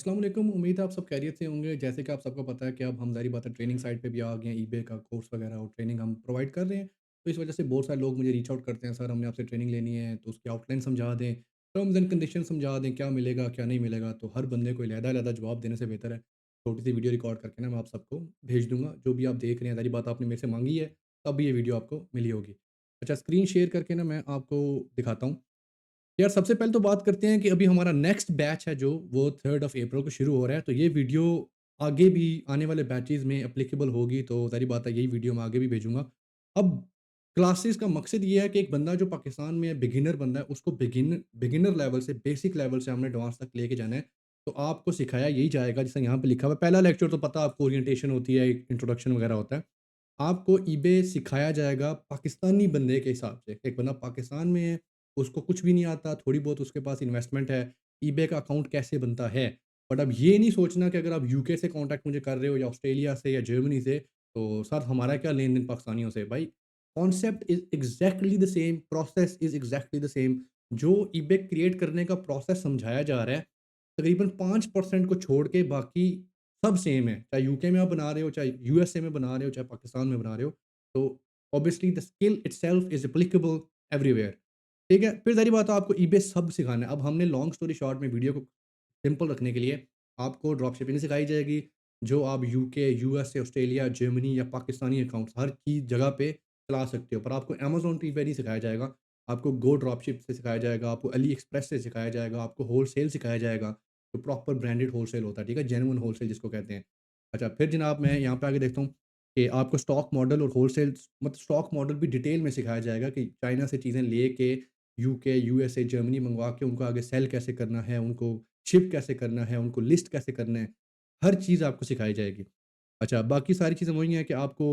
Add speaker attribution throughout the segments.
Speaker 1: अस्सलाम वालेकुम। उम्मीद है आप सब खैरियत से होंगे। जैसे कि आप सबको पता है कि अब हम ज़ाहिर बात है ट्रेनिंग साइट पे भी आ गए हैं, ईबे का कोर्स वगैरह और ट्रेनिंग हम प्रोवाइड कर रहे हैं। तो इस वजह से बहुत सारे लोग मुझे रीच आउट करते हैं, सर हमने आपसे ट्रेनिंग लेनी है तो उसकी आउटलाइन समझा दें, टर्म्स एंड कंडीशन समझा दें, क्या मिलेगा क्या नहीं मिलेगा। तो हर बंदे को अलहदा-अलहदा जवाब देने से बेहतर है छोटी सी वीडियो रिकॉर्ड करके ना मैं आप सबको भेज दूँगा। जो भी आप देख रहे हैं, ज़ाहिर बात आपने मेरे से माँगी है, तब भी ये वीडियो आपको मिली होगी। अच्छा, स्क्रीन शेयर करके ना मैं आपको दिखाता हूँ। यार सबसे पहले तो बात करते हैं कि अभी हमारा नेक्स्ट बैच है जो वो 3rd ऑफ अप्रैल को शुरू हो रहा है। तो ये वीडियो आगे भी आने वाले बैचेज़ में एप्लीकेबल होगी, तो ज़ाहिर बात है यही वीडियो मैं आगे भी भेजूँगा। अब क्लासेस का मकसद ये है कि एक बंदा जो पाकिस्तान में बिगिनर बंदा है उसको बिगिनर लेवल से बेसिक लेवल से हमने एडवांस तक लेके जाना है। तो आपको सिखाया यही जाएगा जैसे यहाँ पे लिखा हुआ है। पहला लेक्चर तो पता है आपको, ओरिएंटेशन होती है, इंट्रोडक्शन वगैरह होता है। आपको ईबे सिखाया जाएगा पाकिस्तानी बंदे के हिसाब से। एक बंदा पाकिस्तान में है, उसको कुछ भी नहीं आता, थोड़ी बहुत उसके पास इन्वेस्टमेंट है, ईबे का अकाउंट कैसे बनता है। बट अब ये नहीं सोचना कि अगर आप यूके से कॉन्टैक्ट मुझे कर रहे हो या ऑस्ट्रेलिया से या जर्मनी से, तो सर हमारा क्या लेन-देन पाकिस्तानियों से। भाई concept is exactly the same, process is exactly the same. जो ईबे क्रिएट करने का प्रोसेस समझाया जा रहा है, तकरीबन 5% को छोड़ के बाकी सब सेम है। चाहे यूके में आप बना रहे हो, चाहे यूएसए में बना रहे हो, चाहे पाकिस्तान में बना रहे हो। तो obviously the skill itself is applicable everywhere. ठीक है? फिर ज़ाहिर बात है आपको ईबे सब सिखाना है। अब हमने लॉन्ग स्टोरी शॉर्ट में वीडियो को सिंपल रखने के लिए आपको ड्रॉप शिपिंग सिखाई जाएगी, जो आप यूके, यूएसए, ऑस्ट्रेलिया, जर्मनी या पाकिस्तानी अकाउंट्स हर चीज़ जगह पे चला सकते हो। पर आपको अमेज़न पे ईबे नहीं सिखाया जाएगा। आपको गो ड्रॉपशिप से सिखाया जाएगा, आपको अली एक्सप्रेस से सिखाया जाएगा, आपको होलसेल सिखाया जाएगा, जो प्रॉपर ब्रांडेड होलसेल होता है, ठीक है? जेन्युइन होलसेल जिसको कहते हैं। अच्छा, फिर जनाब मैं यहाँ पे आगे देखता हूँ कि आपको स्टॉक मॉडल और होलसेल मतलब स्टॉक मॉडल भी डिटेल में सिखाया जाएगा कि चाइना से चीज़ें लेके यूके, यूएसए, जर्मनी मँगवा के उनको आगे सेल कैसे करना है, उनको शिप कैसे करना है, उनको लिस्ट कैसे करना है, हर चीज़ आपको सिखाई जाएगी। अच्छा, बाकी सारी चीज़ें वही हैं कि आपको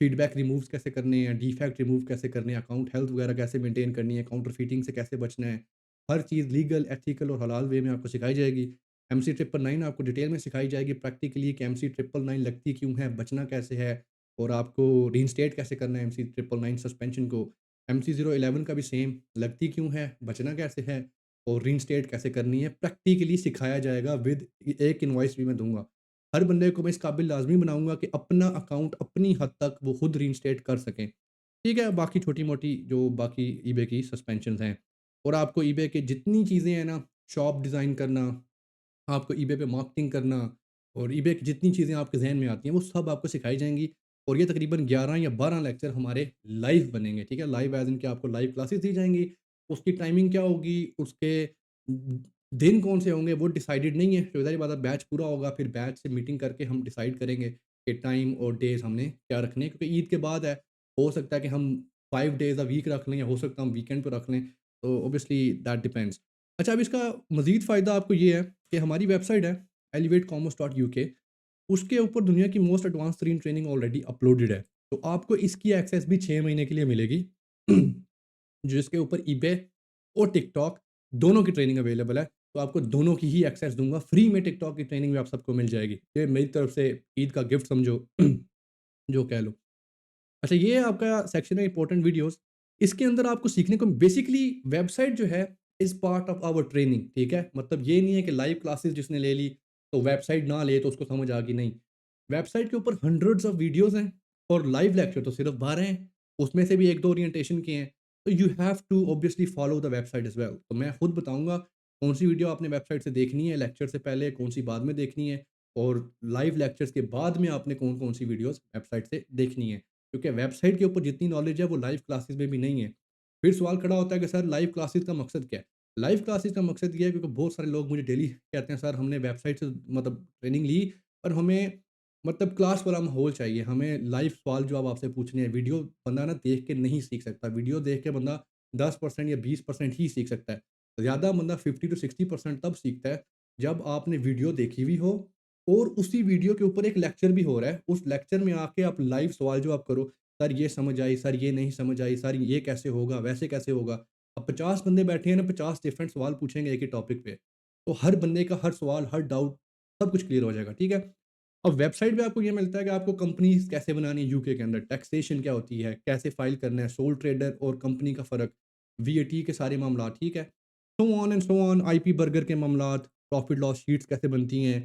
Speaker 1: फीडबैक रिमूव्स कैसे करने हैं, डिफेक्ट रिमूव कैसे करने हैं, अकाउंट हेल्थ वगैरह कैसे मेंटेन करनी है, काउंटरफीटिंग से कैसे बचना है। हर चीज़ लीगल, एथिकल और हलाल वे में आपको सिखाई जाएगी। एमसी 999 आपको डिटेल में सिखाई जाएगी प्रैक्टिकली कि एमसी 999 लगती क्यों है, बचना कैसे है और आपको रिइंस्टेट कैसे करना है एमसी 999 सस्पेंशन को। एमसी 011 का भी सेम, लगती क्यों है, बचना कैसे है और रिइंस्टेट कैसे करनी है, प्रैक्टिकली सिखाया जाएगा विद एक इनवॉइस भी मैं दूँगा। हर बंदे को मैं इस काबिल लाज़मी बनाऊँगा कि अपना अकाउंट अपनी हद तक वो खुद रिइंस्टेट कर सकें। ठीक है, बाकी छोटी-मोटी जो बाकी ईबे की सस्पेंशंस हैं और आपको ईबे के जितनी चीज़ें हैं ना, शॉप डिज़ाइन करना, आपको ईबे पे मार्केटिंग करना और ईबे की जितनी चीज़ें आपके ज़हन में आती हैं, वो सब आपको सिखाई जाएँगी और ये तकरीबन 11 या 12 लेक्चर हमारे लाइव बनेंगे, ठीक है? लाइव एज़ इन कि आपको लाइव क्लासेस दी जाएँगी। उसकी टाइमिंग क्या होगी, उसके दिन कौन से होंगे, वो डिसाइडेड नहीं है। तो ज़ाहिर बात है बैच पूरा होगा, फिर बैच से मीटिंग करके हम डिसाइड करेंगे कि टाइम और डेज़ हमने क्या रखने हैं, क्योंकि ईद के बाद है। हो सकता है कि हम 5 डेज़ अ वीक रख लें या हो सकता है हम वीकेंड पे रख लें। तो ऑब्वियसली दैट डिपेंड्स। अच्छा, अब इसका मज़ीद फ़ायदा आपको ये है कि हमारी वेबसाइट है elevatecommerce.uk, उसके ऊपर दुनिया की मोस्ट एडवांस तरीन ट्रेनिंग ऑलरेडी अपलोडेड है। तो आपको इसकी एक्सेस भी 6 महीने के लिए मिलेगी जिसके ऊपर ईबे और टिकटॉक दोनों की ट्रेनिंग अवेलेबल है। तो आपको दोनों की ही एक्सेस दूँगा। फ्री में टिकटॉक की ट्रेनिंग भी आप सबको मिल जाएगी। ये मेरी तरफ से ईद का गिफ्ट समझो जो कह लो। अच्छा, ये आपका सेक्शन है इम्पोर्टेंट वीडियोज़। इसके अंदर आपको सीखने को बेसिकली वेबसाइट जो है is part of our training, ठीक है? मतलब ये नहीं है कि लाइव क्लासेस जिसने ले ली तो वेबसाइट ना ले तो उसको समझ आ गई, नहीं। वेबसाइट के ऊपर हंड्रेड्स ऑफ वीडियोज़ हैं और लाइव लेक्चर तो सिर्फ 12 हैं। उसमें से भी 1-2 ओरिएंटेशन के हैं। तो you have to obviously follow the website as well. तो मैं खुद बताऊँगा कौन-सी वीडियो आपने वेबसाइट से देखनी है लेक्चर से पहले, कौन-सी बाद में देखनी है और लाइव लेक्चर्स के बाद में आपने कौन-कौन सी वीडियोज़ वेबसाइट से देखनी है। क्योंकि वेबसाइट के ऊपर जितनी नॉलेज है वो लाइव क्लासेस में भी नहीं है। फिर सवाल खड़ा होता है कि सर लाइव क्लासेस का मकसद क्या है? लाइव क्लासेस का मकसद ये है क्योंकि बहुत सारे लोग मुझे डेली कहते हैं सर हमने वेबसाइट से मतलब ट्रेनिंग ली, पर हमें मतलब क्लास वाला माहौल चाहिए। हमें लाइव सवाल जवाब आपसे पूछने हैं। वीडियो बंदा ना देख के नहीं सीख सकता। वीडियो देख के बंदा 10% या 20% ही सीख सकता है। ज़्यादा बंदा 50 टू 60% तब सीखता है जब आपने वीडियो देखी हुई हो और उसी वीडियो के ऊपर एक लेक्चर भी हो रहा है। उस लेक्चर में आके आप लाइव सवाल जवाब करो। सर ये समझ आई, सर ये नहीं समझ आई, सर ये कैसे होगा, वैसे कैसे होगा। अब 50 बंदे बैठे हैं ना, 50 डिफरेंट सवाल पूछेंगे एक ही टॉपिक पे। तो हर बंदे का हर सवाल, हर डाउट सब कुछ क्लियर हो जाएगा, ठीक है? अब वेबसाइट पे आपको ये मिलता है कि आपको कंपनीज़ कैसे बनानी है यूके के अंदर, टैक्सेशन क्या होती है, कैसे फाइल करना है, सोल ट्रेडर और कंपनी का फ़र्क, वीएटी के सारे मामलात, ठीक है? So on and so on, IP burger के मामलात, प्रॉफ़िट लॉस शीट्स कैसे बनती हैं।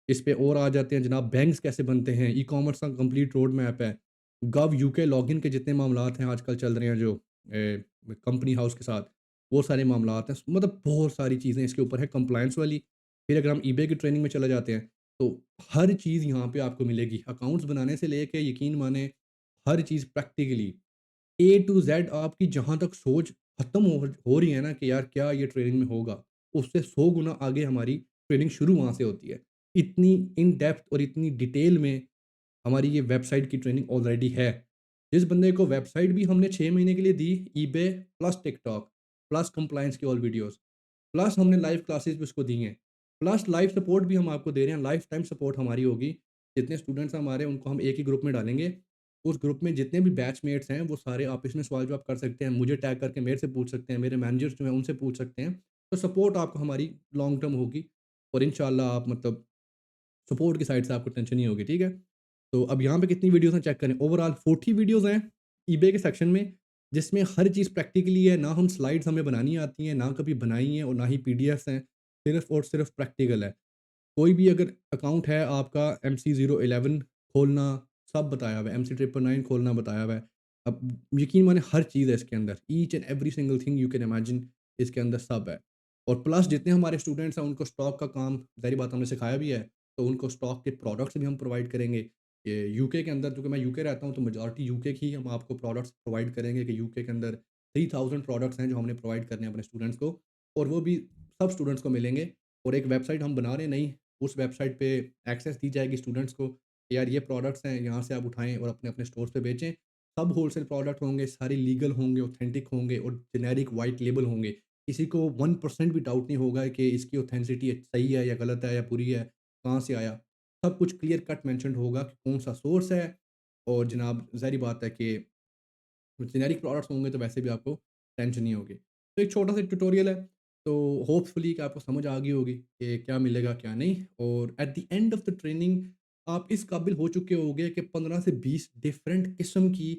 Speaker 1: इस पे और आ जाते हैं जनाब बैंक्स कैसे बनते हैं, ई-कॉमर्स का कंप्लीट रोड मैप है। गव यूके लॉगिन के जितने मामलात हैं आजकल चल रहे हैं जो कंपनी हाउस के साथ, वो सारे मामलात हैं। मतलब बहुत सारी चीज़ें इसके ऊपर है कंप्लायंस वाली। फिर अगर हम ईबे की ट्रेनिंग में चले जाते हैं, तो हर चीज़ यहाँ पे आपको मिलेगी। अकाउंट्स बनाने से लेके यकीन माने हर चीज़ प्रैक्टिकली ए टू ज़ेड आपकी जहाँ तक सोच खत्म हो रही है ना कि यार क्या ये ट्रेनिंग में होगा, उससे 100 गुना आगे हमारी ट्रेनिंग शुरू वहाँ से होती है। इतनी इन डेप्थ और इतनी डिटेल में हमारी ये वेबसाइट की ट्रेनिंग ऑलरेडी है। जिस बंदे को वेबसाइट भी हमने 6 महीने के लिए दी, eBay plus TikTok, plus compliance की ऑल वीडियोज़, प्लस हमने लाइव क्लासेस भी उसको दी हैं, प्लस लाइव सपोर्ट भी हम आपको दे रहे हैं, लाइफ टाइम सपोर्ट हमारी होगी। जितने स्टूडेंट्स हैं हमारे उनको हम एक ही ग्रुप में डालेंगे। उस ग्रुप में जितने भी बैचमेट्स हैं वो सारे आपस में सवाल-जवाब कर सकते हैं, मुझे टैग करके मेरे से पूछ सकते हैं, मेरे मैनेजर्स जो हैं उनसे पूछ सकते हैं। तो सपोर्ट आपको हमारी लॉन्ग टर्म होगी और इंशाल्लाह आप मतलब सपोर्ट की साइड से आपको टेंशन नहीं होगी, ठीक है? तो अब यहाँ पे कितनी वीडियोज़ हैं चेक करें। ओवरऑल 40 वीडियोज़ हैं ईबे के सेक्शन में, जिसमें हर चीज़ प्रैक्टिकली है, ना हम स्लाइड्स हमें बनानी आती हैं, ना कभी बनाई हैं और ना ही पीडीएफ्स हैं, सिर्फ़ और सिर्फ़ प्रैक्टिकल है। कोई भी अगर अकाउंट है आपका MC011 खोलना सब बताया हुआ है, MC999 खोलना बताया हुआ है। अब यकीन मानिए हर चीज़ है इसके अंदर, each and every single thing you can imagine इसके अंदर सब है। और प्लस जितने हमारे स्टूडेंट्स हैं उनको स्टॉक का काम ज़ाहिर बात हमने सिखाया भी है, तो उनको स्टॉक के प्रोडक्ट्स भी हम प्रोवाइड करेंगे। ये यूके के अंदर क्योंकि मैं यूके रहता हूँ तो मेजॉरिटी यूके की हम आपको प्रोडक्ट्स प्रोवाइड करेंगे कि यूके के अंदर 3000 प्रोडक्ट्स हैं जो हमने प्रोवाइड करने हैं अपने स्टूडेंट्स को और वो भी सब स्टूडेंट्स को मिलेंगे। और एक वेबसाइट हम बना रहे हैं नई, उस वेबसाइट पे एक्सेस दी जाएगी स्टूडेंट्स को कि यार ये प्रोडक्ट्स हैं, यहाँ से आप उठाएँ और अपने-अपने स्टोर्स पे बेचें। सब होलसेल प्रोडक्ट होंगे, सारे लीगल होंगे, ऑथेंटिक होंगे और जेनेरिक व्हाइट लेबल होंगे। किसी को 1% भी डाउट नहीं होगा कि इसकी ऑथेंटिसिटी सही है या गलत है या बुरी है, कहाँ से आया। सब कुछ क्लियर कट मेंशन्ड होगा कि कौन-सा सोर्स है और जनाब ज़ाहिर-सी बात है कि जेनेरिक प्रोडक्ट्स होंगे तो वैसे भी आपको टेंशन नहीं होगी। तो एक छोटा-सा ट्यूटोरियल है, तो होपफुली कि आपको समझ आ गई होगी कि क्या मिलेगा, क्या नहीं और at the end of the training आप इस काबिल हो चुके होंगे कि 15 से 20 डिफरेंट किस्म की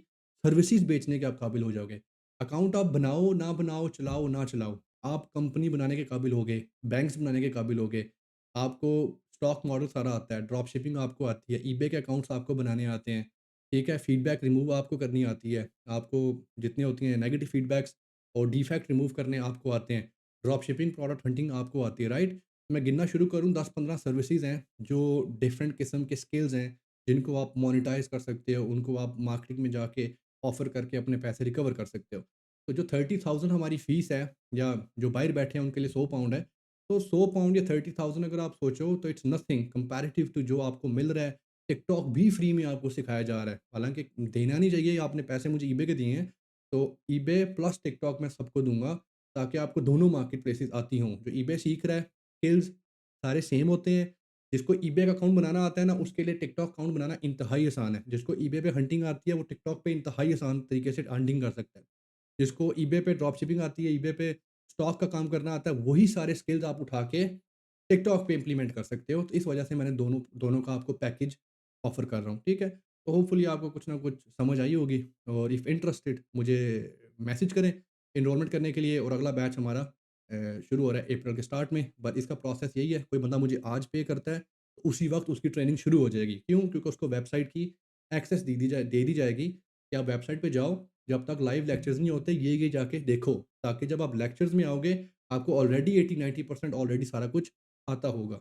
Speaker 1: सर्विसेज़ बेचने के आप काबिल हो जाओगे। अकाउंट आप बनाओ, ना बनाओ, चलाओ, ना चलाओ, आप कंपनी बनाने के काबिल हो गए, बैंक्स बनाने के काबिल हो गए। आपको स्टॉक मॉडल सारा आता है, ड्रॉप शिपिंग आपको आती है, ईबे के अकाउंट्स आपको बनाने आते हैं। ठीक है, फीडबैक रिमूव आपको करनी आती है। आपको जितनी होती हैं नेगेटिव फीडबैक्स और डिफेक्ट रिमूव करने आपको आते हैं। ड्रॉप शिपिंग, प्रोडक्ट हंटिंग आपको आती है, राइट? मैं गिनना शुरू करूँ 10-15 सर्विसेज़ हैं, जो डिफरेंट किस्म के स्किल्स हैं, जिनको आप मोनेटाइज़ कर सकते हो, उनको आप मार्केटिंग में जाके ऑफ़र करके अपने पैसे रिकवर कर सकते हो। तो जो 30,000 हमारी फ़ीस है या जो बाहर बैठे हैं उनके लिए £100 है, तो £100 या 30,000 अगर आप सोचो तो इट्स नथिंग कंपैरेटिव टू जो आपको मिल रहा है। टिकटॉक भी फ्री में आपको सिखाया जा रहा है। हालाँकि देना नहीं चाहिए, आपने पैसे मुझे ईबे के दिए हैं, तो ईबे प्लस टिकटॉक मैं सबको दूँगा, ताकि आपको दोनों मार्केट प्लेसेस आती हों। जो ईबे सीख रहा है, स्किल्स सारे सेम होते हैं। जिसको ईबे का अकाउंट बनाना आता है ना, उसके लिए टिकटॉक अकाउंट बनाना इंतहाई आसान है। जिसको ईबे पे हंटिंग आती है, वो टिकटॉक पे इंतहाई आसान तरीके से हंटिंग कर सकता है। जिसको ईबे पे ड्रॉप शिपिंग आती है, ईबे पे स्टॉक का काम करना आता है, वही सारे स्किल्स आप उठा के टिकटॉक पे इम्प्लीमेंट कर सकते हो। तो इस वजह से मैंने दोनों दोनों का आपको पैकेज ऑफ़र कर रहा हूँ, ठीक है? तो होपफुली आपको कुछ ना कुछ समझ आई होगी और इफ इंटरेस्टेड मुझे मैसेज करें एनरोलमेंट करने के लिए और अगला बैच हमारा शुरू हो रहा है अप्रैल के स्टार्ट में। बट इसका प्रोसेस यही है, कोई बंदा मुझे आज पे करता है, तो उसी वक़्त उसकी ट्रेनिंग शुरू हो जाएगी। क्यों? क्योंकि उसको वेबसाइट की एक्सेस दे दी जाएगी कि आप वेबसाइट पे जाओ, जब तक लाइव लेक्चर्स नहीं होते ये जाके देखो, ताकि जब आप लेक्चर्स में आओगे, आपको ऑलरेडी 80-90% ऑलरेडी सारा कुछ आता होगा।